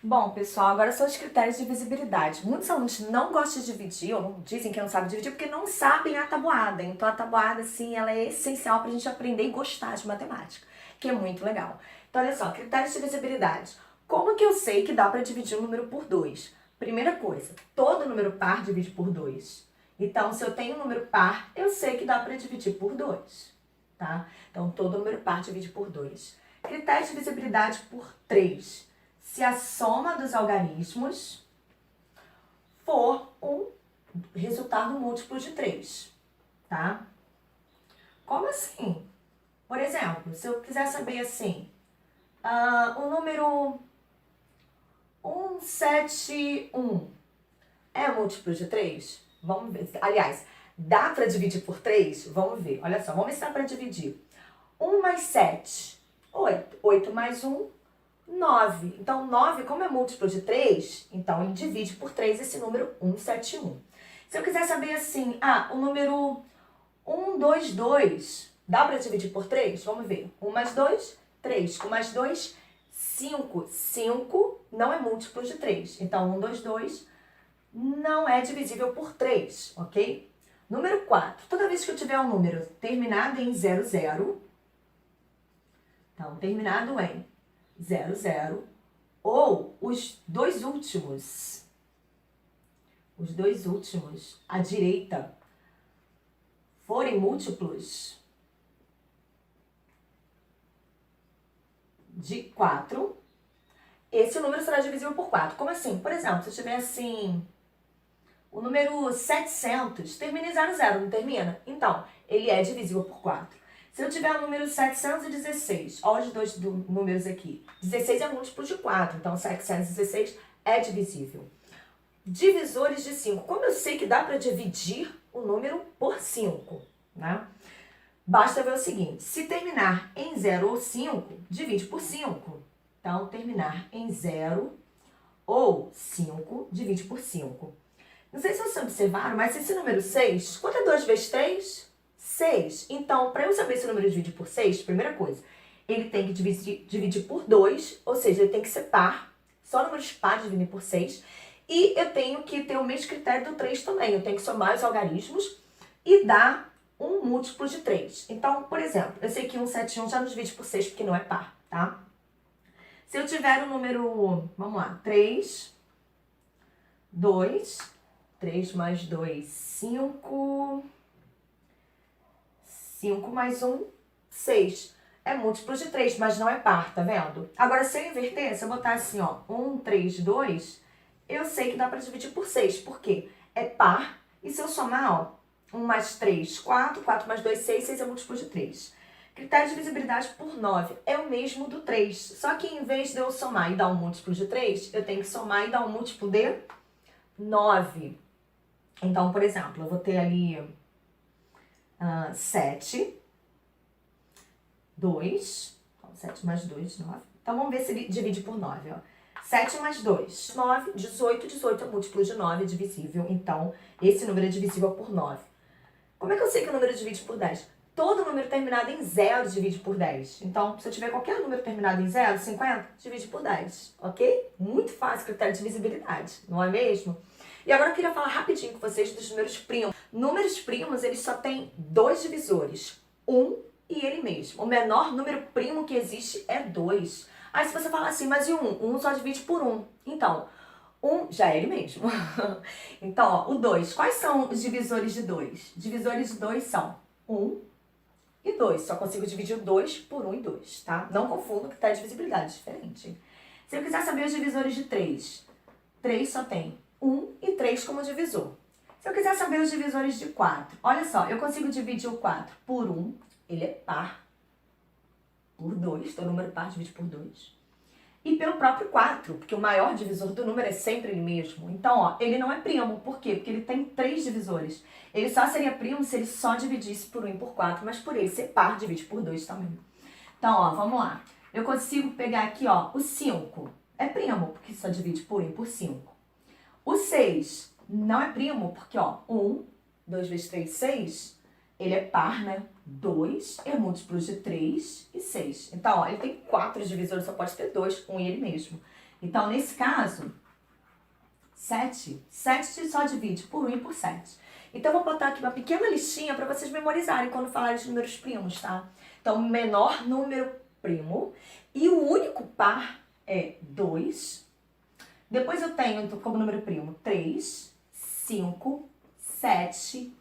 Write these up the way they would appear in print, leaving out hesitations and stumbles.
Bom, pessoal, agora são os critérios de visibilidade. Muitos alunos não gostam de dividir, ou dizem que não sabem dividir, porque não sabem a tabuada. Então, a tabuada, assim, ela é essencial para a gente aprender e gostar de matemática, que é muito legal. Então, olha só, critérios de visibilidade. Como que eu sei que dá para dividir um número por 2? Primeira coisa, todo número par divide por 2. Então, se eu tenho um número par, eu sei que dá para dividir por 2, tá? Então, todo número par divide por 2. Critérios de visibilidade por 3. Se a soma dos algarismos for um resultado múltiplo de 3, tá? Como assim? Por exemplo, se eu quiser saber assim, o número 171 é múltiplo de 3? Vamos ver. Aliás, dá para dividir por 3? Vamos ver. Olha só, vamos ver se dá para dividir. 1 mais 7, 8. 8 mais 1, 9. Então, 9, como é múltiplo de 3, então ele divide por 3 esse número 171. Se eu quiser saber assim, o número 122, dá para dividir por 3? Vamos ver. 1 mais 2, 3. 1 mais 2, 5. 5 não é múltiplo de 3. Então, 122 não é divisível por 3, ok? Número 4. Toda vez que eu tiver um número terminado em 00, então, terminado em 00, ou os dois últimos à direita forem múltiplos de 4, esse número será divisível por 4. Como assim? Por exemplo, se eu tiver assim, o número 700 termina em 00, não termina? Então, ele é divisível por 4. Se eu tiver o número 716, olha os dois números aqui. 16 é múltiplo de 4, então 716 é divisível. Divisores de 5. Como eu sei que dá para dividir o número por 5, né? Basta ver o seguinte, se terminar em 0 ou 5, divide por 5. Então, terminar em 0 ou 5, divide por 5. Não sei se vocês observaram, mas esse número 6, quanto é 2 vezes 3? 6. Então, para eu saber se o número divide por 6, primeira coisa, ele tem que dividir por 2, ou seja, ele tem que ser par. Só números pares dividem por 6. E eu tenho que ter o mesmo critério do 3 também. Eu tenho que somar os algarismos e dar um múltiplo de 3. Então, por exemplo, eu sei que 171 já não divide por 6 porque não é par, tá? Se eu tiver o número, vamos lá, 3, 2, 3 mais 2, 5... 5 mais 1, 6. É múltiplo de 3, mas não é par, tá vendo? Agora, se eu inverter, se eu botar assim, ó, 1, 3, 2, eu sei que dá para dividir por 6. Por quê? É par. E se eu somar, ó, 1 mais 3, 4. 4 mais 2, 6. 6 é múltiplo de 3. Critério de visibilidade por 9 é o mesmo do 3. Só que em vez de eu somar e dar um múltiplo de 3, eu tenho que somar e dar um múltiplo de 9. Então, por exemplo, eu vou ter ali 7, 2, então 7 mais 2, 9. Então, vamos ver se ele divide por 9, ó. 7 mais 2, 9, 18. 18 é múltiplo de 9, é divisível. Então, esse número é divisível por 9. Como é que eu sei que o número divide por 10? Todo número terminado em 0 divide por 10. Então, se eu tiver qualquer número terminado em 0, 50, divide por 10, ok? Muito fácil, critério de divisibilidade, não é mesmo? E agora eu queria falar rapidinho com vocês dos números primos. Números primos, eles só têm dois divisores, 1 e ele mesmo. O menor número primo que existe é 2. Aí se você falar assim, mas e 1? 1 só divide por 1. Então, 1 já é ele mesmo. Então, ó, o 2. Quais são os divisores de 2? Divisores de 2 são 1 e 2. Só consigo dividir o 2 por 1 e 2, tá? Não confundo que tá de divisibilidade diferente. Se eu quiser saber os divisores de 3, 3 só tem 1 e 3 como divisor. Se eu quiser saber os divisores de 4, olha só, eu consigo dividir o 4 por 1, ele é par, por 2, todo número par divide por 2. E pelo próprio 4, porque o maior divisor do número é sempre ele mesmo. Então, ó, ele não é primo. Por quê? Porque ele tem 3 divisores. Ele só seria primo se ele só dividisse por 1 e por 4, mas por ele ser par, divide por 2 também. Então, ó, vamos lá. Eu consigo pegar aqui, ó, o 5. É primo, porque só divide por 1 e por 5. O 6 não é primo, porque, ó, 1, 2 vezes 3, 6, ele é par, né? 2 é múltiplo de 3 e 6. Então, ó, ele tem 4 divisores, só pode ter 2, 1 e ele mesmo. Então, nesse caso, 7 só divide por 1 e por 7. Então, eu vou botar aqui uma pequena listinha para vocês memorizarem quando falarem de números primos, tá? Então, menor número primo e o único par é 2. Depois eu tenho como número primo 3, 5, 7,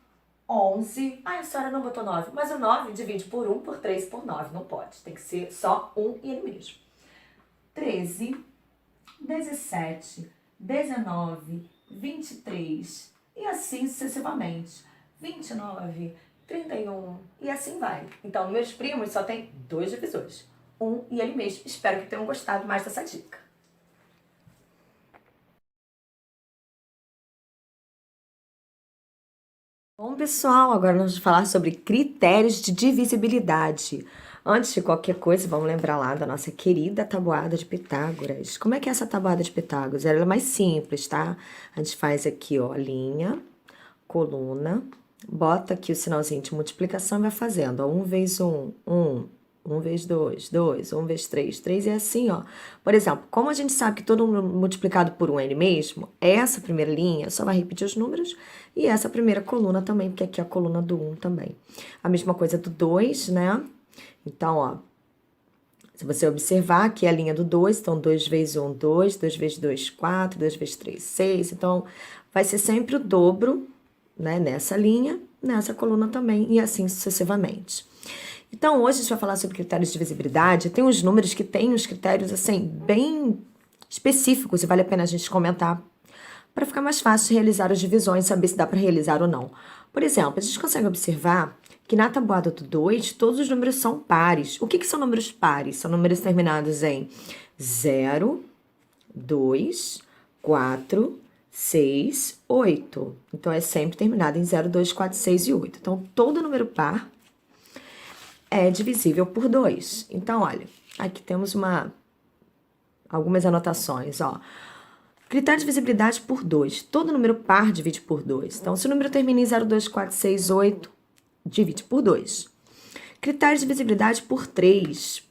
11. Ah, a senhora não botou 9, mas o 9 divide por 1, por 3, por 9. Não pode, tem que ser só 1 e ele mesmo. 13, 17, 19, 23 e assim sucessivamente. 29, 31 e assim vai. Então, números primos só tem 2 divisores. 1 e ele mesmo. Espero que tenham gostado mais dessa dica. Bom, pessoal, agora nós vamos falar sobre critérios de divisibilidade. Antes de qualquer coisa, vamos lembrar lá da nossa querida tabuada de Pitágoras. Como é que é essa tabuada de Pitágoras? Ela é mais simples, tá? A gente faz aqui, ó, linha, coluna, bota aqui o sinalzinho de multiplicação e vai fazendo, ó, 1 vezes 1, 1. 1 vezes 2, 2, 1 vezes 3, 3 é assim, ó. Por exemplo, como a gente sabe que todo número multiplicado por 1 é ele mesmo, essa primeira linha só vai repetir os números e essa primeira coluna também, porque aqui é a coluna do 1 também. A mesma coisa do 2, né? Então, ó, se você observar, aqui é a linha do 2, então 2 vezes 1, 2, 2 vezes 2, 4, 2 vezes 3, 6. Então, vai ser sempre o dobro, né, nessa linha, nessa coluna também e assim sucessivamente. Então, hoje a gente vai falar sobre critérios de divisibilidade. Tem uns números que têm uns critérios, assim, bem específicos e vale a pena a gente comentar para ficar mais fácil de realizar as divisões, saber se dá para realizar ou não. Por exemplo, a gente consegue observar que na tabuada do 2, todos os números são pares. O que são números pares? São números terminados em 0, 2, 4, 6, 8. Então, é sempre terminado em 0, 2, 4, 6 e 8. Então, todo número par é divisível por 2. Então, olha, aqui temos algumas anotações, ó. Critério de divisibilidade por 2. Todo número par divide por 2. Então, se o número termina em 0, 2, 4, 6, 8, divide por 2. Critério de divisibilidade por 3.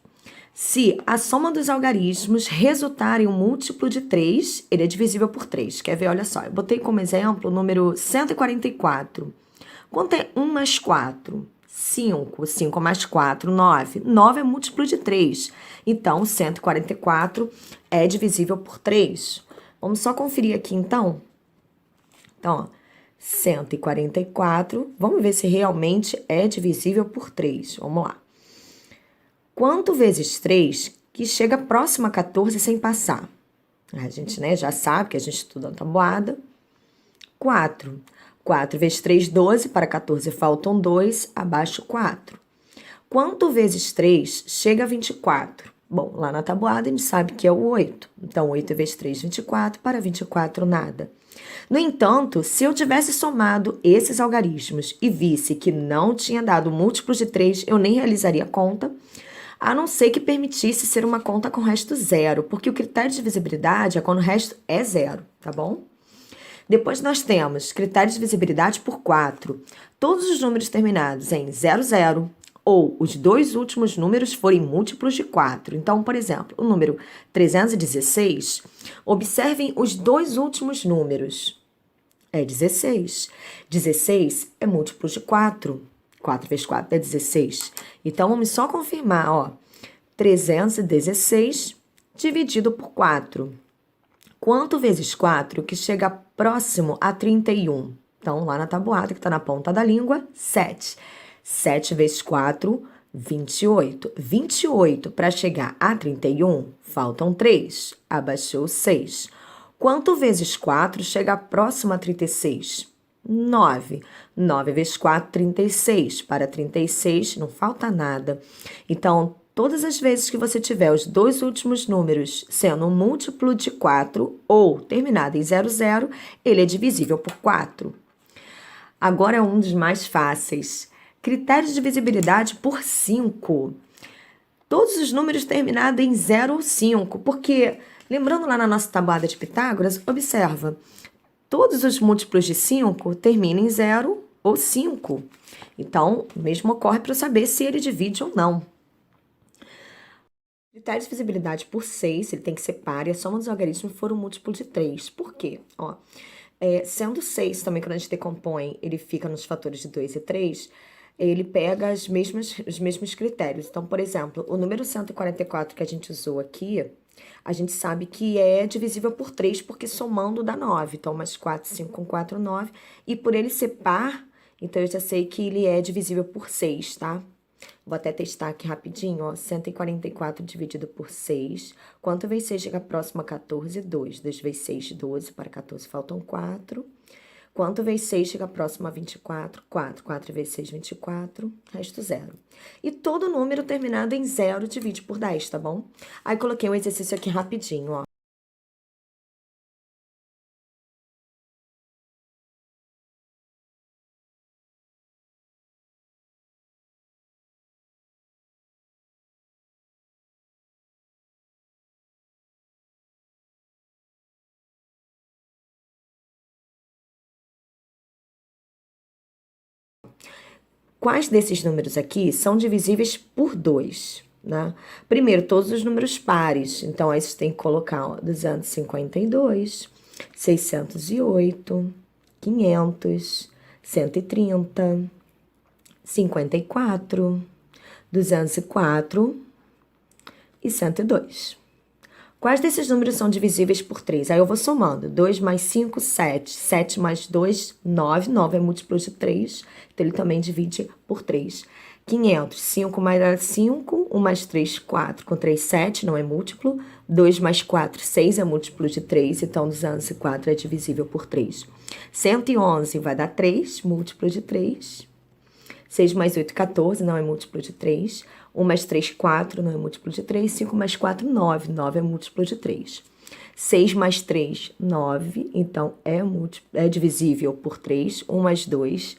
Se a soma dos algarismos resultar em um múltiplo de 3, ele é divisível por 3. Quer ver? Olha só, eu botei como exemplo o número 144. Quanto é 1 mais 4? 5. 5 mais 4, 9. 9 é múltiplo de 3. Então, 144 é divisível por 3. Vamos só conferir aqui, então. Então, ó, 144. Vamos ver se realmente é divisível por 3. Vamos lá. Quanto vezes 3 que chega próximo a 14 sem passar? A gente, né, já sabe que a gente estuda a tabuada. 4. 4 vezes 3, 12. Para 14 faltam 2. Abaixo 4. Quanto vezes 3 chega a 24? Bom, lá na tabuada a gente sabe que é o 8. Então, 8 vezes 3, 24. Para 24, nada. No entanto, se eu tivesse somado esses algarismos e visse que não tinha dado múltiplos de 3, eu nem realizaria a conta, a não ser que permitisse ser uma conta com resto zero, porque o critério de divisibilidade é quando o resto é zero, tá bom? Depois nós temos critério de divisibilidade por 4. Todos os números terminados em 00 ou os dois últimos números forem múltiplos de 4. Então, por exemplo, o número 316, observem os dois últimos números. É 16. 16 é múltiplo de 4. 4 vezes 4 é 16. Então, vamos só confirmar, ó. 316 dividido por 4. Quanto vezes 4 que chega próximo a 31? Então, lá na tabuada, que está na ponta da língua, 7. 7 vezes 4, 28. 28 para chegar a 31, faltam 3. Abaixou 6. Quanto vezes 4 chega próximo a 36? 9. 9 vezes 4, 36. Para 36, não falta nada. Então, todas as vezes que você tiver os dois últimos números sendo um múltiplo de 4 ou terminado em 00, ele é divisível por 4. Agora é um dos mais fáceis. Critério de divisibilidade por 5. Todos os números terminados em 0 ou 5, porque, lembrando lá na nossa tabuada de Pitágoras, observa, todos os múltiplos de 5 terminam em 0 ou 5. Então, o mesmo ocorre para saber se ele divide ou não. Critério de divisibilidade por 6, ele tem que ser par, e a soma dos algarismos for um múltiplo de 3. Por quê? Ó, sendo 6 também, quando a gente decompõe, ele fica nos fatores de 2 e 3, ele pega os mesmos critérios. Então, por exemplo, o número 144 que a gente usou aqui, a gente sabe que é divisível por 3, porque somando dá 9. Então, mais 4, 5 com 4, 9. E por ele ser par, então eu já sei que ele é divisível por 6, tá? Vou até testar aqui rapidinho, ó. 144 dividido por 6. Quanto vezes 6 chega próximo a 14? 2. 2 vezes 6, 12. Para 14 faltam 4. Quanto vezes 6 chega próximo a 24? 4. 4 vezes 6, 24. Resto 0. E todo número terminado em 0 divide por 10, tá bom? Aí coloquei um exercício aqui rapidinho, ó. Quais desses números aqui são divisíveis por 2, né? Primeiro, todos os números pares. Então, aí você tem que colocar, ó, 252, 608, 500, 130, 54, 204 e 102. Quais desses números são divisíveis por 3? Aí eu vou somando. 2 mais 5, 7. 7 mais 2, 9. 9 é múltiplo de 3, então ele também divide por 3. 500. 5 mais 5, 1 mais 3, 4. Com 3, 7, não é múltiplo. 2 mais 4, 6 é múltiplo de 3, então 204 é divisível por 3. 111 vai dar 3, múltiplo de 3. 6 mais 8, 14, não é múltiplo de 3. 1 mais 3, 4, não é múltiplo de 3. 5 mais 4, 9. 9 é múltiplo de 3. 6 mais 3, 9. Então, é divisível por 3. 1 mais 2,